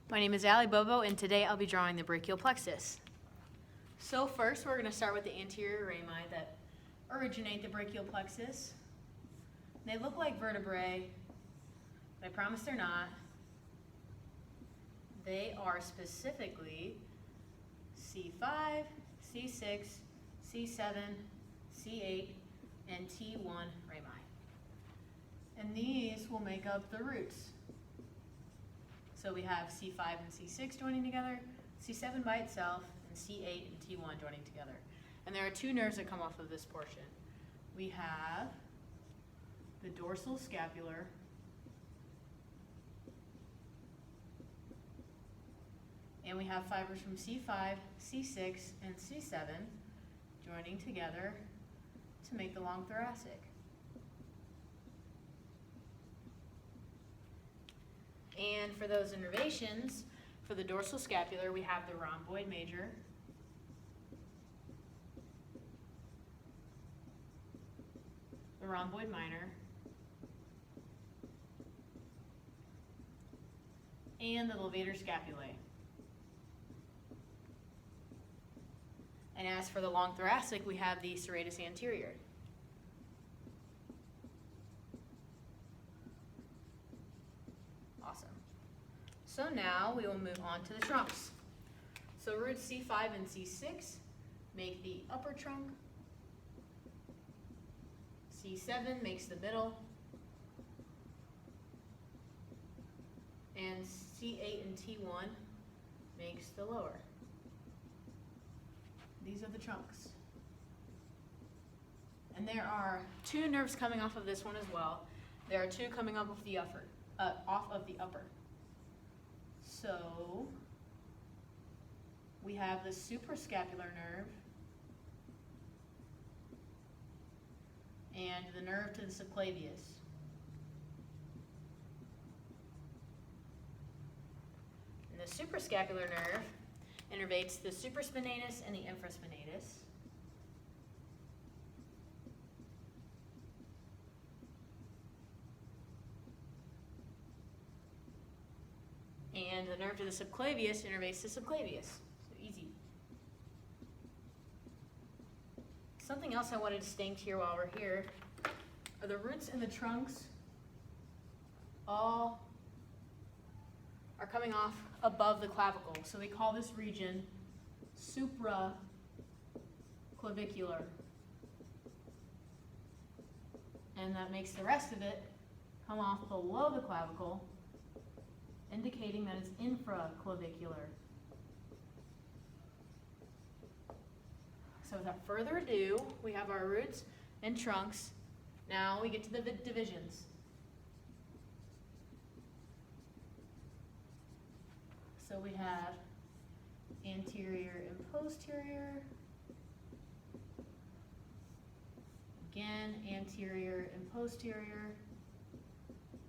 My name is Allie Bobo, and today I'll be drawing the brachial plexus. So first, we're going to start with the anterior rami that originate the brachial plexus. They look like vertebrae, but I promise they're not. They are specifically C5, C6, C7, C8, and T1 rami. And these will make up the roots. So we have C5 and C6 joining together, C7 by itself, and C8 and T1 joining together. And there are two nerves that come off of this portion. We have the dorsal scapular and we have fibers from C5, C6, and C7 joining together to make the long thoracic. And for those innervations, for the dorsal scapular, we have the rhomboid major, the rhomboid minor, and the levator scapulae. And as for the long thoracic, we have the serratus anterior. Awesome. So now we will move on to the trunks. So roots C5 and C6 make the upper trunk. C7 makes the middle. And C8 and T1 makes the lower. These are the trunks. And there are two nerves coming off of this one as well. There are two coming off of the upper. So we have the suprascapular nerve and the nerve to the subclavius. And the suprascapular nerve innervates the supraspinatus and the infraspinatus. And the nerve to the subclavius innervates the subclavius. So easy. Something else I wanted to state here while we're here are the roots and the trunks all are coming off above the clavicle. So we call this region supraclavicular. And that makes the rest of it come off below the clavicle, indicating that it's infraclavicular. So without further ado, we have our roots and trunks. Now we get to the divisions. So we have anterior and posterior. Again, anterior and posterior.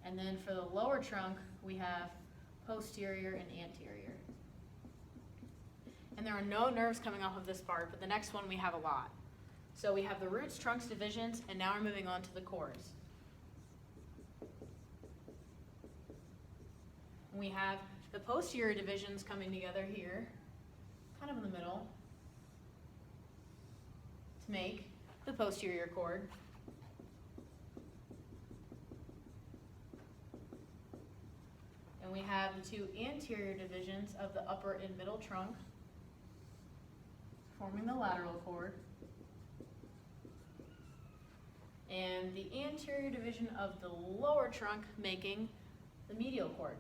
And then for the lower trunk, we have posterior and anterior. And there are no nerves coming off of this part, but the next one we have a lot. So we have the roots, trunks, divisions, and now we're moving on to the cords. We have the posterior divisions coming together here, kind of in the middle, to make the posterior cord. And we have the two anterior divisions of the upper and middle trunk, forming the lateral cord. And the anterior division of the lower trunk making the medial cord.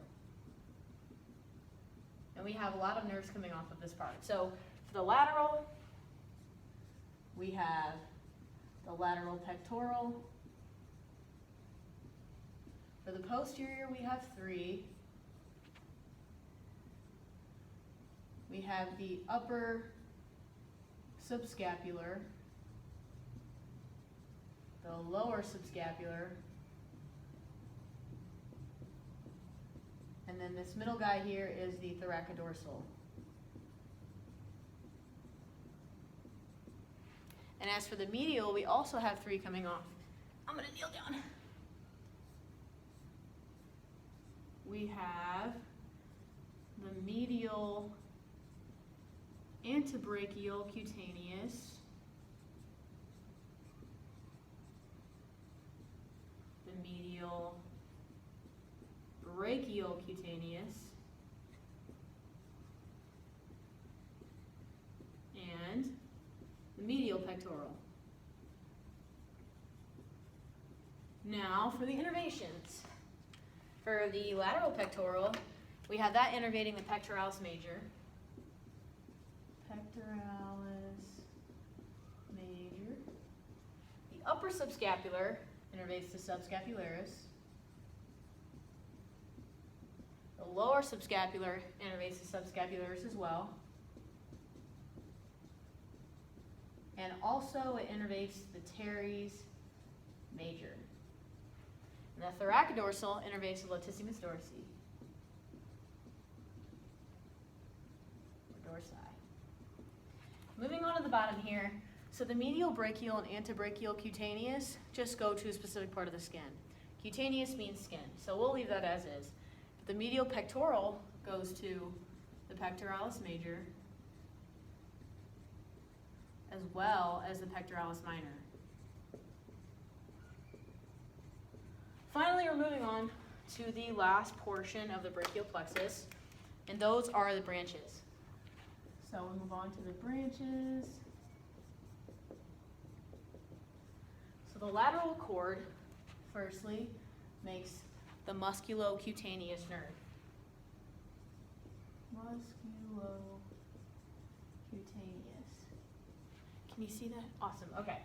And we have a lot of nerves coming off of this part. So for the lateral, we have the lateral pectoral. For the posterior, we have three. We have the upper subscapular, the lower subscapular, and then this middle guy here is the thoracodorsal. And as for the medial, we also have three coming off. I'm going to kneel down. We have the antebrachial cutaneous, the medial brachial cutaneous, and the medial pectoral. Now for the innervations. For the lateral pectoral, we have that innervating the pectoralis major. Pectoralis major. The upper subscapular innervates the subscapularis. The lower subscapular innervates the subscapularis as well. And also it innervates the teres major. And the thoracodorsal innervates the latissimus dorsi, or dorsi. Moving on to the bottom here, so the medial brachial and antebrachial cutaneous just go to a specific part of the skin. Cutaneous means skin, so we'll leave that as is. But the medial pectoral goes to the pectoralis major as well as the pectoralis minor. Finally, we're moving on to the last portion of the brachial plexus, and those are the branches. So we move on to the branches. So the lateral cord, firstly, makes the musculocutaneous nerve. Musculocutaneous. Can you see that? Awesome, okay.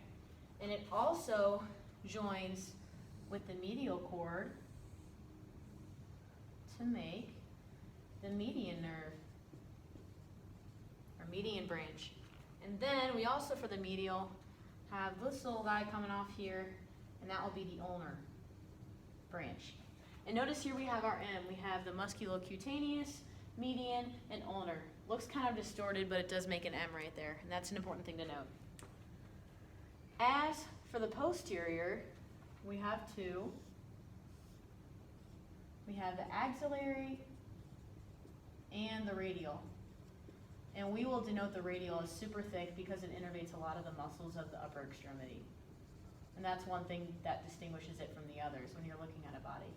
And it also joins with the medial cord to make the median nerve, or median branch. And then we also, for the medial, have this little guy coming off here, and that will be the ulnar branch. And notice here we have our M. We have the musculocutaneous, median, and ulnar. Looks kind of distorted, but it does make an M right there, and that's an important thing to note. As for the posterior, we have two. We have the axillary and the radial. And we will denote the radial as super thick because it innervates a lot of the muscles of the upper extremity. And that's one thing that distinguishes it from the others when you're looking at a body.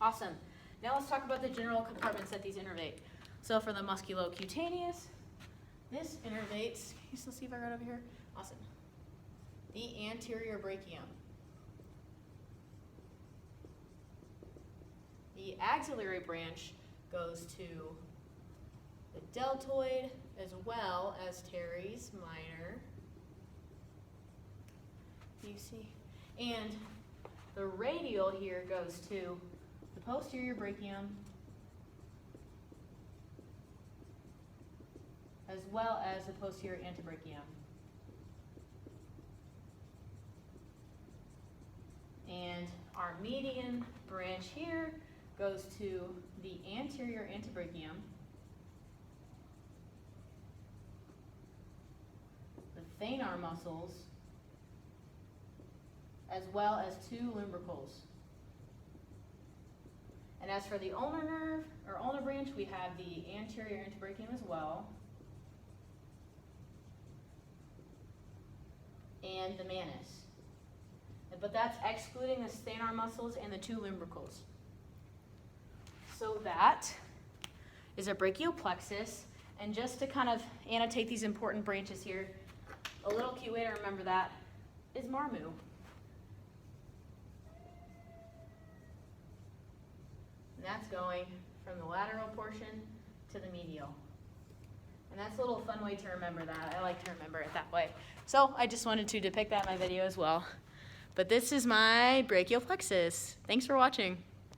Awesome. Now let's talk about the general compartments that these innervate. So for the musculocutaneous, this innervates, can you still see if I wrote over here? Awesome. The anterior brachium. The axillary branch goes to the deltoid as well as teres minor. You see? And the radial here goes to the posterior brachium as well as the posterior antebrachium. And our median branch here goes to the anterior antebrachium, the thenar muscles, as well as two lumbricals. And as for the ulnar nerve, or ulnar branch, we have the anterior antebrachium as well, and the manus. But that's excluding the thenar muscles and the two lumbricals. So that is a brachial plexus. And just to kind of annotate these important branches here, a little cute way to remember that is marmu. And that's going from the lateral portion to the medial. And that's a little fun way to remember that. I like to remember it that way. So I just wanted to depict that in my video as well. But this is my brachial plexus. Thanks for watching.